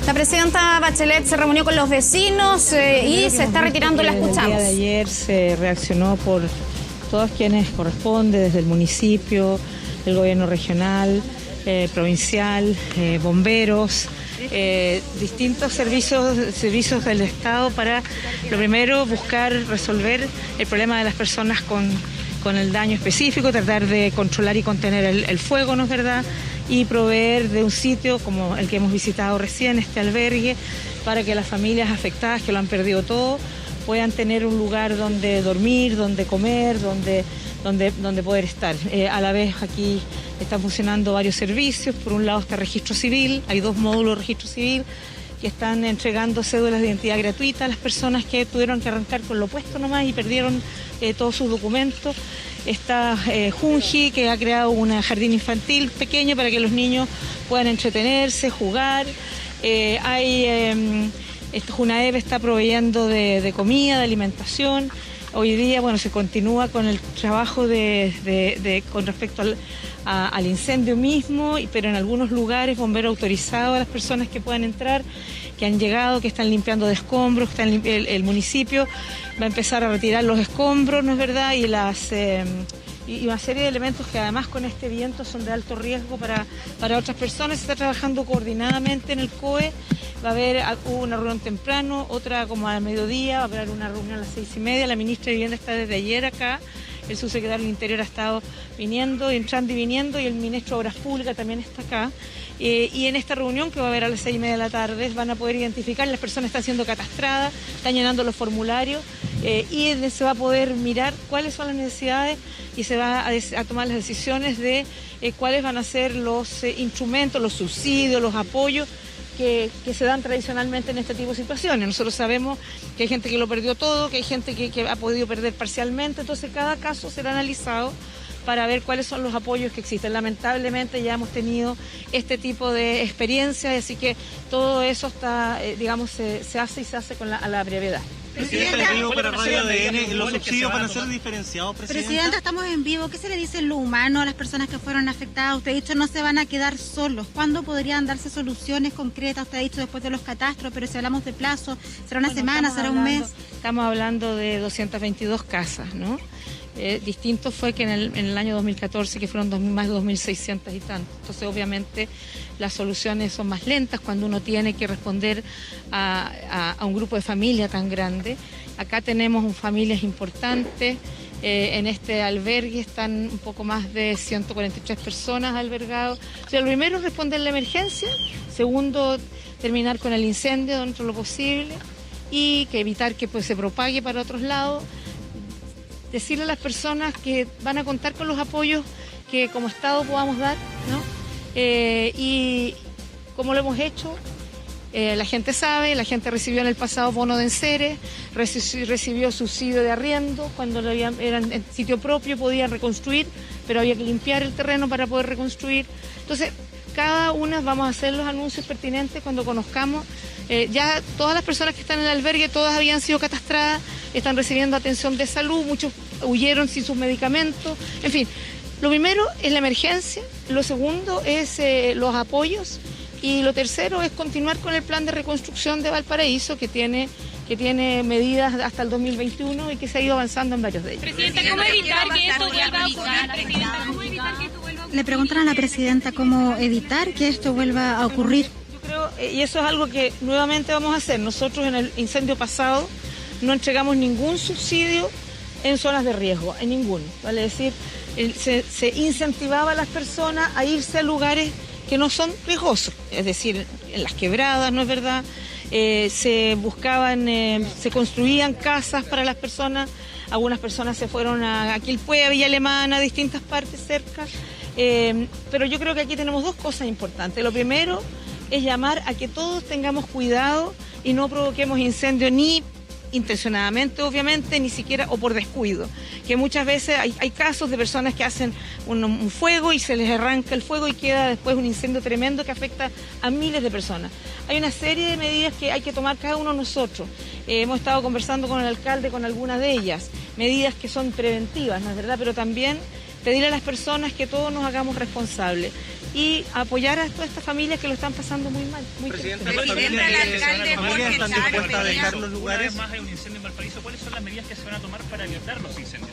La presidenta Bachelet se reunió con los vecinos y se está retirando, la escuchamos. El día de ayer se reaccionó por todos quienes corresponde, desde el municipio, el gobierno regional, provincial, bomberos, distintos servicios del Estado para, lo primero, buscar resolver el problema de las personas con el daño específico, tratar de controlar y contener el fuego, ¿no es verdad?, y proveer de un sitio como el que hemos visitado recién, este albergue, para que las familias afectadas que lo han perdido todo puedan tener un lugar donde dormir, donde comer, donde poder estar. A la vez aquí están funcionando varios servicios. Por un lado está registro civil, hay 2 módulos de registro civil que están entregando cédulas de identidad gratuita a las personas que tuvieron que arrancar con lo puesto nomás y perdieron todos sus documentos. Está Junji, que ha creado un jardín infantil pequeño para que los niños puedan entretenerse, jugar. Junaep está proveyendo de comida, de alimentación. Hoy día, bueno, se continúa con el trabajo con respecto al incendio mismo, pero en algunos lugares bomberos autorizados a las personas que puedan entrar, que han llegado, que están limpiando de escombros, el municipio va a empezar a retirar los escombros, ¿no es verdad? Y una serie de elementos que además con este viento son de alto riesgo para otras personas. Se está trabajando coordinadamente en el COE. Va a haber una reunión temprano, otra como al mediodía, va a haber una reunión a las 6:30. La ministra de Vivienda está desde ayer acá, el subsecretario del Interior ha estado viniendo, entrando y viniendo, y el ministro de Obras Públicas también está acá. Y en esta reunión, que va a haber a las 6:30 de la tarde, van a poder identificar, las personas están siendo catastradas, están llenando los formularios, y se va a poder mirar cuáles son las necesidades y se va a tomar las decisiones de cuáles van a ser los instrumentos, los subsidios, los apoyos que se dan tradicionalmente en este tipo de situaciones. Nosotros sabemos que hay gente que lo perdió todo, que hay gente que ha podido perder parcialmente, entonces cada caso será analizado para ver cuáles son los apoyos que existen. Lamentablemente ya hemos tenido este tipo de experiencias, así que todo eso está, se hace con a la brevedad. Presidenta, para Radio ADN, ¿los subsidios van a ser diferenciados, Presidenta, estamos en vivo. ¿Qué se le dice en lo humano a las personas que fueron afectadas? Usted ha dicho no se van a quedar solos. ¿Cuándo podrían darse soluciones concretas? Usted ha dicho después de los catastros, pero si hablamos de plazo, ¿será una semana, será un mes? Estamos hablando de 222 casas, ¿no? Distinto fue que en el año 2014, que fueron más de 2.600 y tanto. Entonces, obviamente, las soluciones son más lentas cuando uno tiene que responder a un grupo de familia tan grande. Acá tenemos familias importantes. En este albergue están un poco más de 143 personas albergadas. O sea, lo primero es responder la emergencia. Segundo, terminar con el incendio dentro de lo posible y que evitar que se propague para otros lados. Decirle a las personas que van a contar con los apoyos que como Estado podamos dar, ¿no? Y como lo hemos hecho, la gente sabe, la gente recibió en el pasado bono de enseres, recibió subsidio de arriendo, cuando eran en sitio propio podían reconstruir, pero había que limpiar el terreno para poder reconstruir. Entonces, cada una vamos a hacer los anuncios pertinentes cuando conozcamos. Ya todas las personas que están en el albergue, todas habían sido catastradas, están recibiendo atención de salud, muchos huyeron sin sus medicamentos, en fin. Lo primero es la emergencia, lo segundo es los apoyos y lo tercero es continuar con el plan de reconstrucción de Valparaíso que tiene medidas hasta el 2021 y que se ha ido avanzando en varios de ellos. Presidenta, ¿cómo evitar que esto vuelva a ocurrir? Presidenta, ¿cómo evitar que esto vuelva a ocurrir? Le preguntan a la presidenta cómo evitar que esto vuelva a ocurrir. Yo creo, y eso es algo que nuevamente vamos a hacer. Nosotros en el incendio pasado no entregamos ningún subsidio en zonas de riesgo, en ninguno. Vale decir, se incentivaba a las personas a irse a lugares que no son riesgosos, es decir, en las quebradas, ¿no es verdad? Se construían casas para las personas, algunas personas se fueron a Quilpué, a Villa Alemana, a distintas partes cerca, pero yo creo que aquí tenemos 2 cosas importantes. Lo primero es llamar a que todos tengamos cuidado y no provoquemos incendios ni intencionadamente, obviamente, ni siquiera o por descuido, que muchas veces hay casos de personas que hacen un fuego y se les arranca el fuego y queda después un incendio tremendo que afecta a miles de personas. Hay una serie de medidas que hay que tomar cada uno de nosotros. Hemos estado conversando con el alcalde con algunas de ellas, medidas que son preventivas, ¿no es verdad? Pero también pedirle a las personas que todos nos hagamos responsables. y apoyar a todas estas familias que lo están pasando muy mal. Muy Presidente, triste. las familias están dispuestas a dejar los lugares. Una vez más hay un incendio en Valparaíso. ¿Cuáles son las medidas que se van a tomar para evitar los incendios?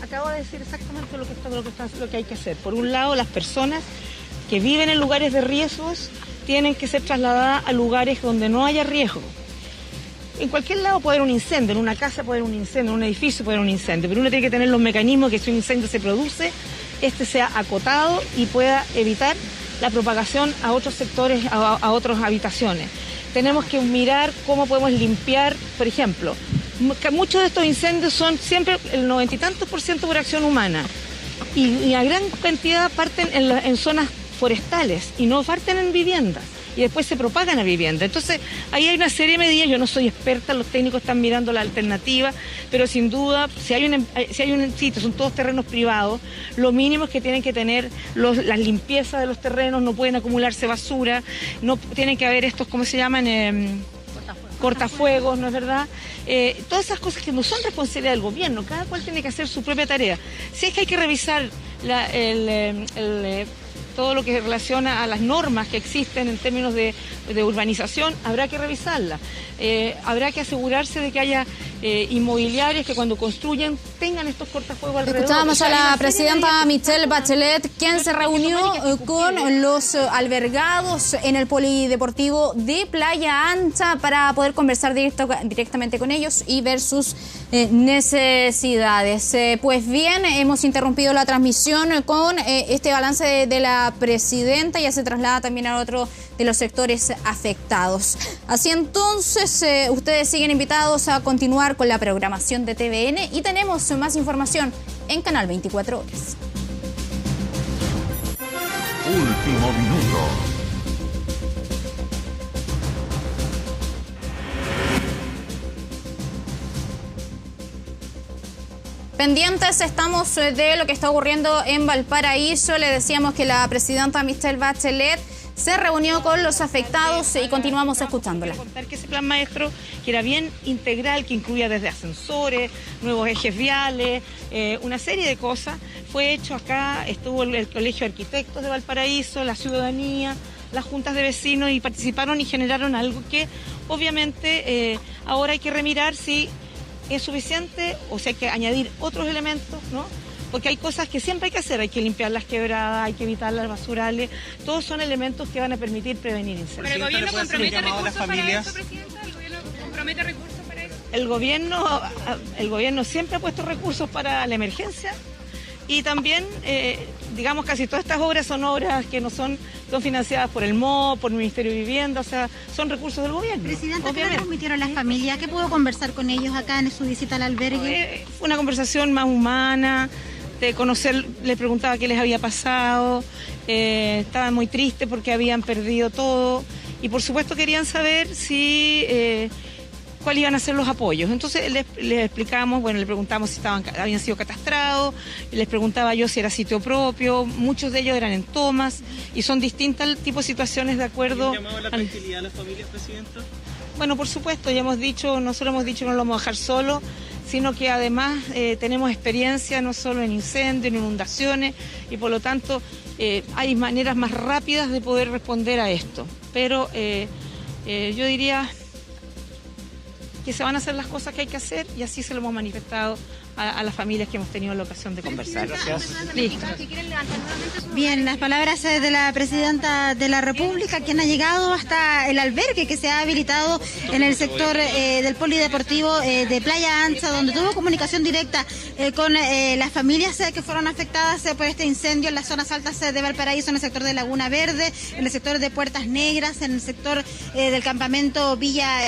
Acabo de decir exactamente lo que hay que hacer. Por un lado, las personas que viven en lugares de riesgos tienen que ser trasladadas a lugares donde no haya riesgo. En cualquier lado puede haber un incendio, en una casa puede haber un incendio, en un edificio puede haber un incendio, pero uno tiene que tener los mecanismos que si un incendio se produce, este sea acotado y pueda evitar la propagación a otros sectores, a otras habitaciones. Tenemos que mirar cómo podemos limpiar, por ejemplo, muchos de estos incendios son siempre el 90 y tantos % por acción humana y a gran cantidad parten en zonas forestales y no parten en viviendas y después se propagan a vivienda. Entonces, ahí hay una serie de medidas, yo no soy experta, los técnicos están mirando la alternativa, pero sin duda, si hay un sitio, son todos terrenos privados, lo mínimo es que tienen que tener las limpiezas de los terrenos, no pueden acumularse basura, no tienen que haber estos, ¿cómo se llaman? Cortafuegos, ¿no es verdad? Todas esas cosas que no son responsabilidad del gobierno, cada cual tiene que hacer su propia tarea. Si es que hay que revisar todo lo que se relaciona a las normas que existen en términos de urbanización, habrá que revisarlas. Habrá que asegurarse de que haya inmobiliarios que cuando construyen tengan estos cortafuegos alrededor. Escuchábamos a la presidenta Michelle Bachelet, quien se reunió con los albergados en el polideportivo de Playa Ancha para poder conversar directamente con ellos y ver sus necesidades. Pues bien, hemos interrumpido la transmisión con este balance de la presidenta, ya se traslada también a otro de los sectores afectados. Así entonces, ustedes siguen invitados a continuar con la programación de TVN y tenemos más información en Canal 24 Horas. Último minuto. Pendientes estamos de lo que está ocurriendo en Valparaíso. Le decíamos que la presidenta Michelle Bachelet se reunió con los afectados y continuamos escuchándola. Contar que ese plan maestro, que era bien integral, que incluía desde ascensores, nuevos ejes viales, una serie de cosas, fue hecho acá. Estuvo el Colegio de Arquitectos de Valparaíso, la ciudadanía, las juntas de vecinos y participaron y generaron algo que obviamente ahora hay que remirar si es suficiente o si hay que añadir otros elementos, ¿no? Porque hay cosas que siempre hay que hacer, hay que limpiar las quebradas, hay que evitar las basurales, todos son elementos que van a permitir prevenir incendios. ¿Pero el gobierno compromete recursos para eso, Presidenta? ¿El gobierno compromete recursos para eso? El gobierno siempre ha puesto recursos para la emergencia y también, digamos, casi todas estas obras son obras que no son financiadas por el MOB, por el Ministerio de Vivienda, o sea, son recursos del gobierno. Presidenta, ¿qué le transmitieron las familias? ¿Qué pudo conversar con ellos acá en su visita al albergue? Fue una conversación más humana, de conocer, les preguntaba qué les había pasado, estaban muy tristes porque habían perdido todo y por supuesto querían saber si cuáles iban a ser los apoyos. Entonces les explicamos, bueno, le preguntamos si habían sido catastrados, les preguntaba yo si era sitio propio, muchos de ellos eran en tomas y son distintas el tipo de situaciones de acuerdo. ¿Un llamado a la tranquilidad a las familias, Presidenta? Bueno, por supuesto, ya nosotros hemos dicho que no lo vamos a dejar solo, sino que además tenemos experiencia no solo en incendios, en inundaciones, y por lo tanto hay maneras más rápidas de poder responder a esto. Pero yo diría que se van a hacer las cosas que hay que hacer y así se lo hemos manifestado a las familias que hemos tenido la ocasión de conversar. Gracias. Listo. Bien, las palabras de la presidenta de la República, quien ha llegado hasta el albergue que se ha habilitado en el sector del polideportivo de Playa Ancha, donde tuvo comunicación directa con las familias que fueron afectadas por este incendio en las zonas altas de Valparaíso, en el sector de Laguna Verde, en el sector de Puertas Negras, en el sector del campamento Villa...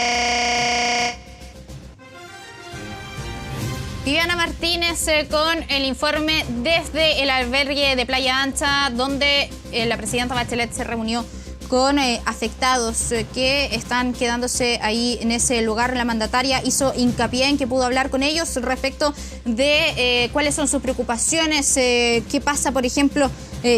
Viviana Martínez con el informe desde el albergue de Playa Ancha, donde la presidenta Bachelet se reunió con afectados que están quedándose ahí en ese lugar. La mandataria hizo hincapié en que pudo hablar con ellos respecto de cuáles son sus preocupaciones, qué pasa, por ejemplo,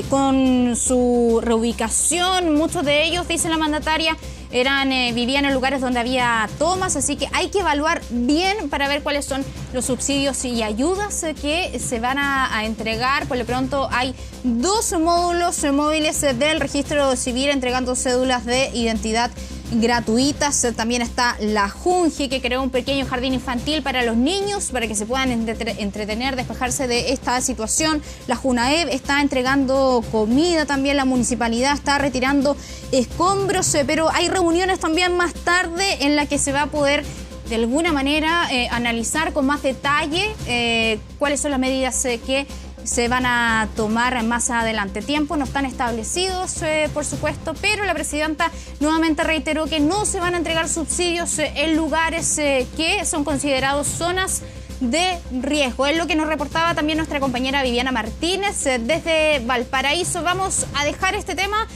con su reubicación. Muchos de ellos, dice la mandataria, vivían en lugares donde había tomas, así que hay que evaluar bien para ver cuáles son los subsidios y ayudas que se van a entregar. Por lo pronto hay 2 módulos móviles del registro civil entregando cédulas de identidad gratuitas. También está la Junji, que creó un pequeño jardín infantil para los niños, para que se puedan entretener, despejarse de esta situación. La Junaev está entregando comida también, la municipalidad está retirando escombros, pero hay reuniones también más tarde en la que se va a poder de alguna manera analizar con más detalle cuáles son las medidas que se van a tomar más adelante. Tiempos no están establecidos, por supuesto, pero la presidenta nuevamente reiteró que no se van a entregar subsidios en lugares que son considerados zonas de riesgo. Es lo que nos reportaba también nuestra compañera Viviana Martínez desde Valparaíso. Vamos a dejar este tema.